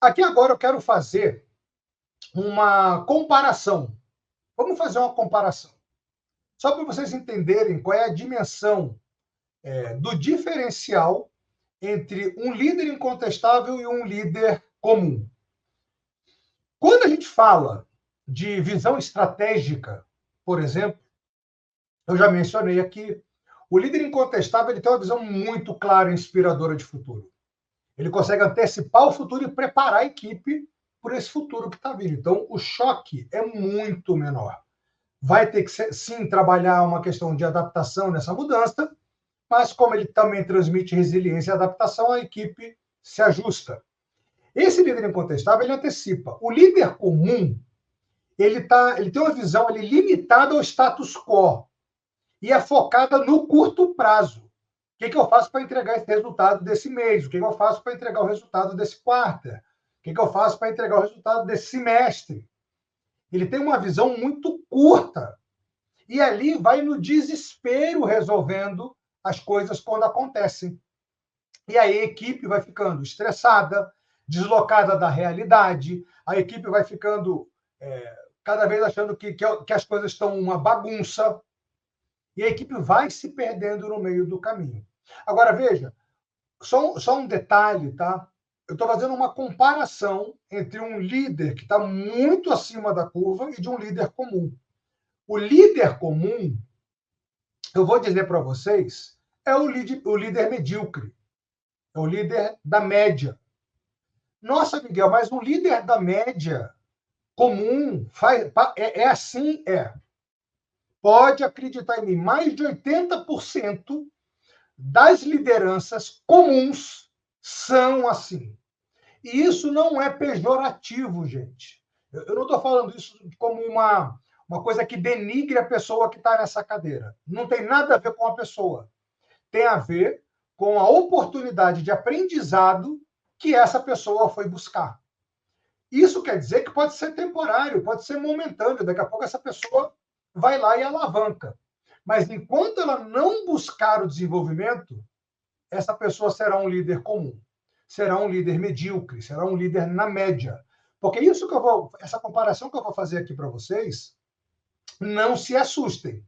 Aqui agora eu quero fazer uma comparação. Vamos fazer uma comparação. Só para vocês entenderem qual é a dimensão do diferencial entre um líder incontestável e um líder comum. Quando a gente fala de visão estratégica, por exemplo, eu já mencionei aqui, o líder incontestável ele tem uma visão muito clara e inspiradora de futuro. Ele consegue antecipar o futuro e preparar a equipe por esse futuro que está vindo. Então, o choque é muito menor. Vai ter que, sim, trabalhar uma questão de adaptação nessa mudança, mas como ele também transmite resiliência e adaptação, a equipe se ajusta. Esse líder incontestável, ele antecipa. O líder comum, ele tem uma visão limitada ao status quo e é focada no curto prazo. O que eu faço para entregar esse resultado desse mês? O que eu faço para entregar o resultado desse quarto? O que eu faço para entregar o resultado desse semestre? Ele tem uma visão muito curta. E ali vai no desespero resolvendo as coisas quando acontecem. E aí a equipe vai ficando estressada, deslocada da realidade, a equipe vai ficando cada vez achando que as coisas estão uma bagunça, e a equipe vai se perdendo no meio do caminho. Agora, veja, só um detalhe, tá? Eu estou fazendo uma comparação entre um líder que está muito acima da curva e de um líder comum. O líder comum, eu vou dizer para vocês, é o líder medíocre, é o líder da média. Nossa, Miguel, mas um líder da média comum é assim? É. Pode acreditar em mim, mais de 80% das lideranças comuns são assim. E isso não é pejorativo, gente. Eu não estou falando isso como uma coisa que denigre a pessoa que está nessa cadeira. Não tem nada a ver com a pessoa. Tem a ver com a oportunidade de aprendizado que essa pessoa foi buscar. Isso quer dizer que pode ser temporário, pode ser momentâneo. Daqui a pouco essa pessoa vai lá e alavanca. Mas enquanto ela não buscar o desenvolvimento, essa pessoa será um líder comum, será um líder medíocre, será um líder na média. Porque essa comparação que eu vou fazer aqui para vocês, não se assustem.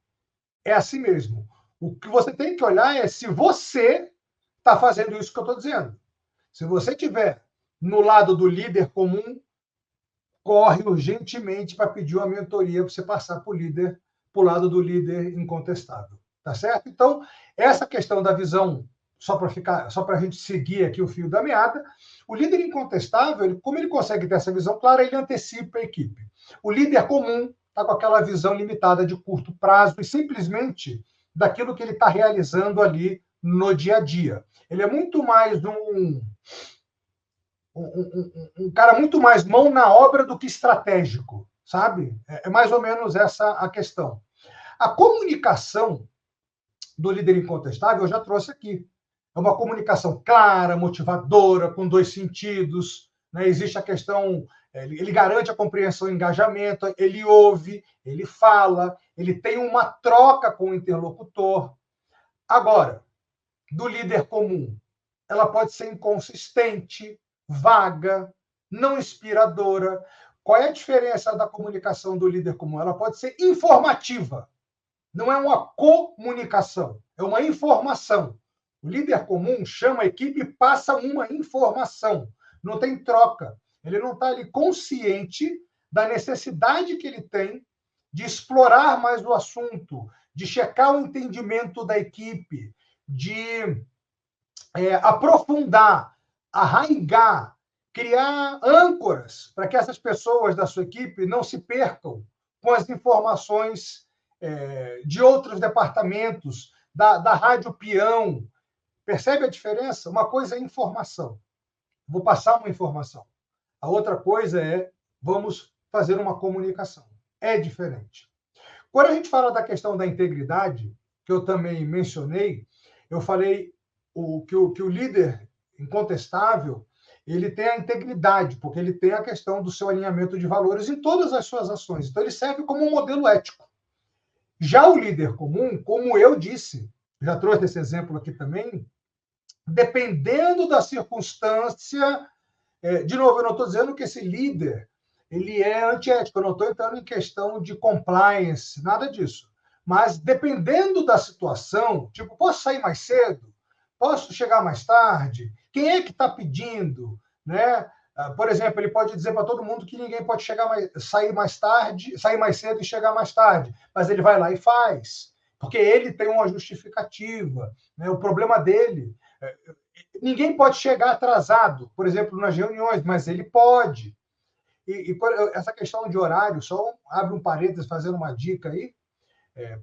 É assim mesmo. O que você tem que olhar é se você está fazendo isso que eu estou dizendo. Se você estiver no lado do líder comum, corre urgentemente para pedir uma mentoria para você passar para o lado do líder incontestável. Tá certo? Então, essa questão da visão, só para a gente seguir aqui o fio da meada, o líder incontestável, como ele consegue ter essa visão clara, ele antecipa a equipe. O líder comum está com aquela visão limitada de curto prazo e simplesmente daquilo que ele está realizando ali no dia a dia. Ele é muito mais um cara muito mais mão na obra do que estratégico, sabe? É mais ou menos essa a questão. A comunicação do líder incontestável eu já trouxe aqui. É uma comunicação clara, motivadora, com dois sentidos. Né? Existe a questão, ele garante a compreensão e engajamento, ele ouve, ele fala, ele tem uma troca com o interlocutor. Agora, do líder comum, ela pode ser inconsistente, vaga, não inspiradora. Qual é a diferença da comunicação do líder comum? Ela pode ser informativa. Não é uma comunicação, é uma informação. O líder comum chama a equipe e passa uma informação. Não tem troca. Ele não está ali consciente da necessidade que ele tem de explorar mais o assunto, de checar o entendimento da equipe, de aprofundar, arraigar, criar âncoras para que essas pessoas da sua equipe não se percam com as informações de outros departamentos, da rádio peão. Percebe a diferença? Uma coisa é informação. Vou passar uma informação. A outra coisa é vamos fazer uma comunicação. É diferente. Quando a gente fala da questão da integridade, que eu também mencionei, eu falei que o líder incontestável ele tem a integridade, porque ele tem a questão do seu alinhamento de valores em todas as suas ações. Então, ele serve como um modelo ético. Já o líder comum, como eu disse, já trouxe esse exemplo aqui também, dependendo da circunstância, De novo, eu não estou dizendo que esse líder ele é antiético, eu não estou entrando em questão de compliance, nada disso. Mas dependendo da situação, tipo, posso sair mais cedo? Posso chegar mais tarde? Quem é que está pedindo? Né? Por exemplo, ele pode dizer para todo mundo que ninguém pode sair mais tarde, sair mais cedo e chegar mais tarde, mas ele vai lá e faz, porque ele tem uma justificativa. Né? O problema dele, ninguém pode chegar atrasado, por exemplo, nas reuniões, mas ele pode. Essa questão de horário, só abre um parênteses fazendo uma dica aí,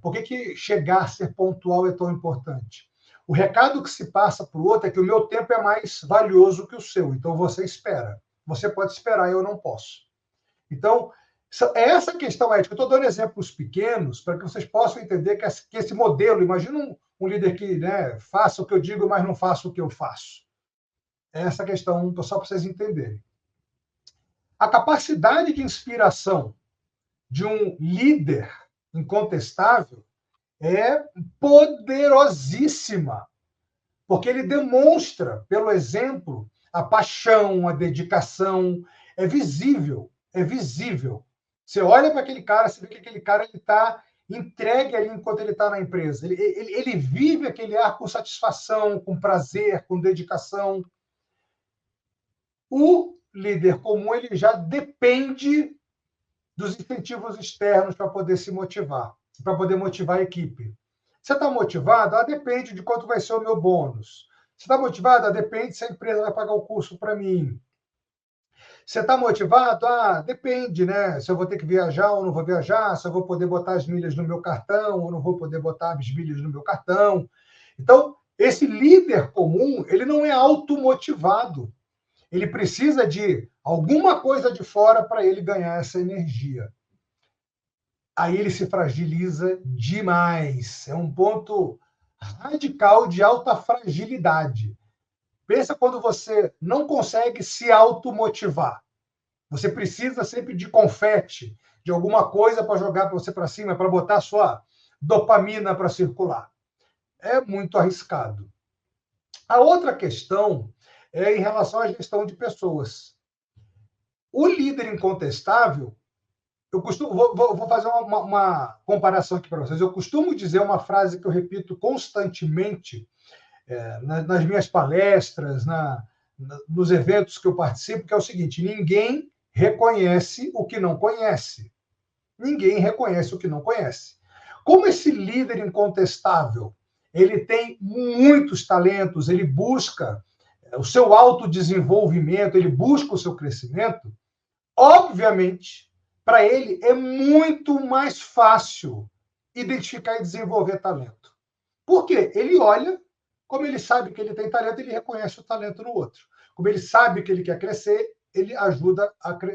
por que chegar a ser pontual é tão importante? O recado que se passa para o outro é que o meu tempo é mais valioso que o seu, então você espera. Você pode esperar, eu não posso. Então, é essa questão ética. Eu estou dando exemplos pequenos para que vocês possam entender que esse modelo, imagina um líder que, né, faça o que eu digo, mas não faça o que eu faço. É essa questão, só para vocês entenderem. A capacidade de inspiração de um líder incontestável é poderosíssima, porque ele demonstra, pelo exemplo, a paixão, a dedicação, é visível, é visível. Você olha para aquele cara, você vê que aquele cara está entregue ali enquanto ele está na empresa. Ele vive aquele ar com satisfação, com prazer, com dedicação. O líder comum ele já depende dos incentivos externos para poder se motivar, para poder motivar a equipe. Você está motivado? Depende de quanto vai ser o meu bônus. Você está motivado? Depende se a empresa vai pagar o curso para mim. Você está motivado? Depende, né? Se eu vou ter que viajar ou não vou viajar, se eu vou poder botar as milhas no meu cartão ou não vou poder botar as milhas no meu cartão. Então, esse líder comum, ele não é automotivado. Ele precisa de alguma coisa de fora para ele ganhar essa energia. Aí ele se fragiliza demais. É um ponto radical de alta fragilidade. Pensa quando você não consegue se automotivar. Você precisa sempre de confete, de alguma coisa para jogar você para cima, para botar a sua dopamina para circular. É muito arriscado. A outra questão é em relação à gestão de pessoas. O líder incontestável, eu costumo, vou fazer uma comparação aqui para vocês. Eu costumo dizer uma frase que eu repito constantemente nas minhas palestras, nos eventos que eu participo, que é o seguinte: ninguém reconhece o que não conhece. Ninguém reconhece o que não conhece. Como esse líder incontestável, ele tem muitos talentos, ele busca o seu autodesenvolvimento, ele busca o seu crescimento, obviamente, para ele é muito mais fácil identificar e desenvolver talento. Por quê? Ele olha, como ele sabe que ele tem talento, ele reconhece o talento no outro. Como ele sabe que ele quer crescer, ele ajuda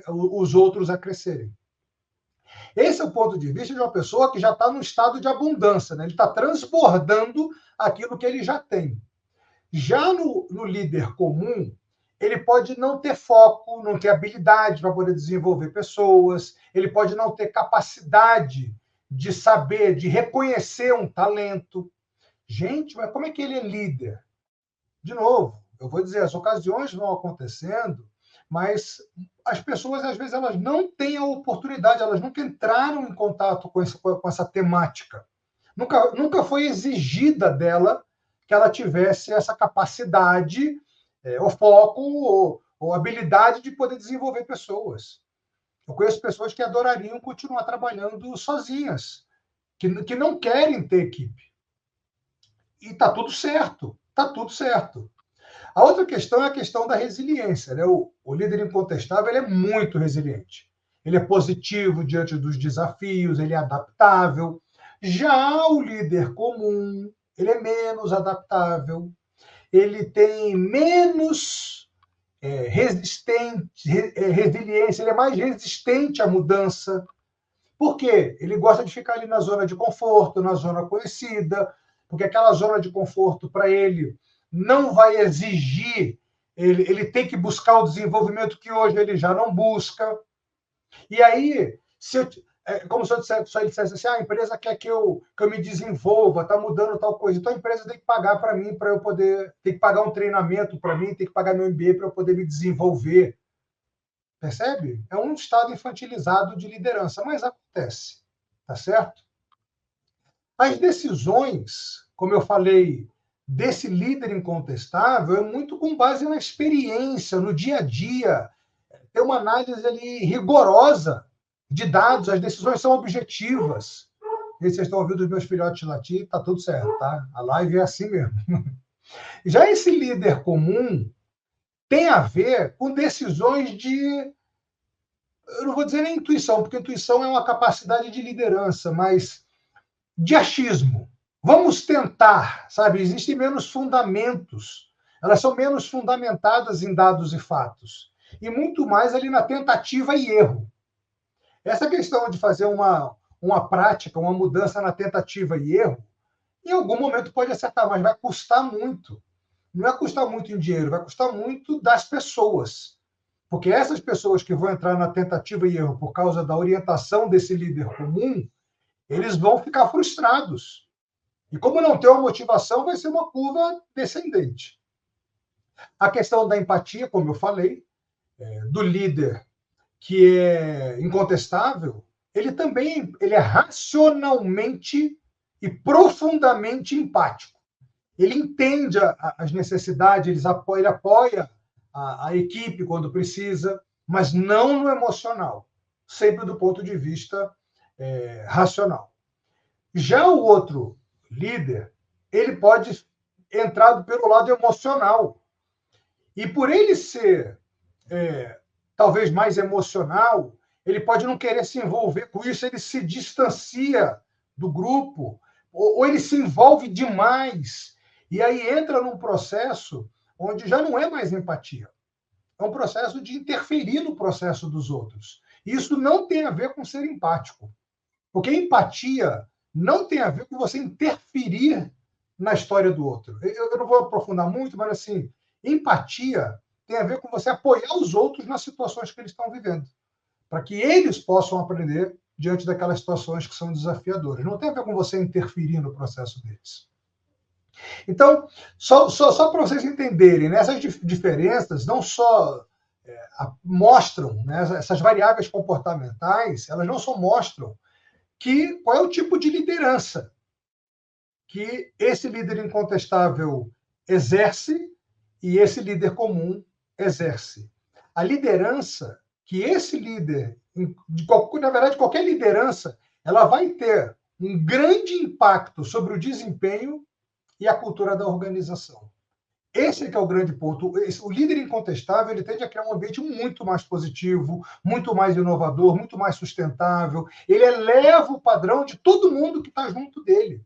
os outros a crescerem. Esse é o ponto de vista de uma pessoa que já está no estado de abundância, né? Ele está transbordando aquilo que ele já tem. Já no líder comum, ele pode não ter foco, não ter habilidade para poder desenvolver pessoas, ele pode não ter capacidade de saber, de reconhecer um talento. Gente, mas como é que ele é líder? De novo, eu vou dizer, as ocasiões vão acontecendo, mas as pessoas, às vezes, elas não têm a oportunidade, elas nunca entraram em contato com essa temática. Nunca foi exigida dela que ela tivesse essa capacidade, ou foco, ou habilidade de poder desenvolver pessoas. Eu conheço pessoas que adorariam continuar trabalhando sozinhas, que não querem ter equipe. E está tudo certo, está tudo certo. A outra questão é a questão da resiliência. Né? O líder incontestável ele é muito resiliente. Ele é positivo diante dos desafios, ele é adaptável. Já o líder comum, ele é menos adaptável, ele tem menos resiliência, ele é mais resistente à mudança. Por quê? Ele gosta de ficar ali na zona de conforto, na zona conhecida, porque aquela zona de conforto para ele não vai exigir, ele tem que buscar o desenvolvimento que hoje ele já não busca. E aí, como se ele dissesse assim, a empresa quer que eu me desenvolva, está mudando tal coisa, então a empresa tem que pagar para mim, para eu poder, tem que pagar um treinamento para mim, tem que pagar meu MBA para eu poder me desenvolver. percebe? É um estado infantilizado de liderança, mas acontece, tá certo? As decisões, como eu falei, desse líder incontestável é muito com base na experiência, no dia a dia, tem uma análise ali rigorosa de dados, as decisões são objetivas. E vocês estão ouvindo os meus filhotes latir, tá tudo certo, tá? A live é assim mesmo. Já esse líder comum tem a ver com decisões de, eu não vou dizer nem intuição, porque intuição é uma capacidade de liderança, mas de achismo. Vamos tentar, sabe? Existem menos fundamentos. Elas são menos fundamentadas em dados e fatos. E muito mais ali na tentativa e erro. Essa questão de fazer uma prática, uma mudança na tentativa e erro, em algum momento pode acertar, mas vai custar muito. Não vai custar muito em dinheiro, vai custar muito das pessoas. Porque essas pessoas que vão entrar na tentativa e erro por causa da orientação desse líder comum, eles vão ficar frustrados. E como não tem uma motivação, vai ser uma curva descendente. A questão da empatia, como eu falei, do líder que é incontestável, ele é racionalmente e profundamente empático. Ele entende as necessidades, ele apoia a equipe quando precisa, mas não no emocional, sempre do ponto de vista racional. Já o outro líder, ele pode entrar pelo lado emocional. E por ele ser talvez mais emocional, ele pode não querer se envolver com isso, ele se distancia do grupo, ou ele se envolve demais. E aí entra num processo onde já não é mais empatia. É um processo de interferir no processo dos outros. Isso não tem a ver com ser empático. Porque empatia não tem a ver com você interferir na história do outro. Eu não vou aprofundar muito, mas assim, empatia tem a ver com você apoiar os outros nas situações que eles estão vivendo, para que eles possam aprender diante daquelas situações que são desafiadoras. Não tem a ver com você interferir no processo deles. Então, só para vocês entenderem, né, essas diferenças não só mostram, né, essas variáveis comportamentais, elas não só mostram qual é o tipo de liderança que esse líder incontestável exerce e esse líder comum exerce. A liderança que esse líder, na verdade, qualquer liderança, ela vai ter um grande impacto sobre o desempenho e a cultura da organização. Esse é que é o grande ponto. O líder incontestável, ele tende a criar um ambiente muito mais positivo, muito mais inovador, muito mais sustentável. Ele eleva o padrão de todo mundo que está junto dele.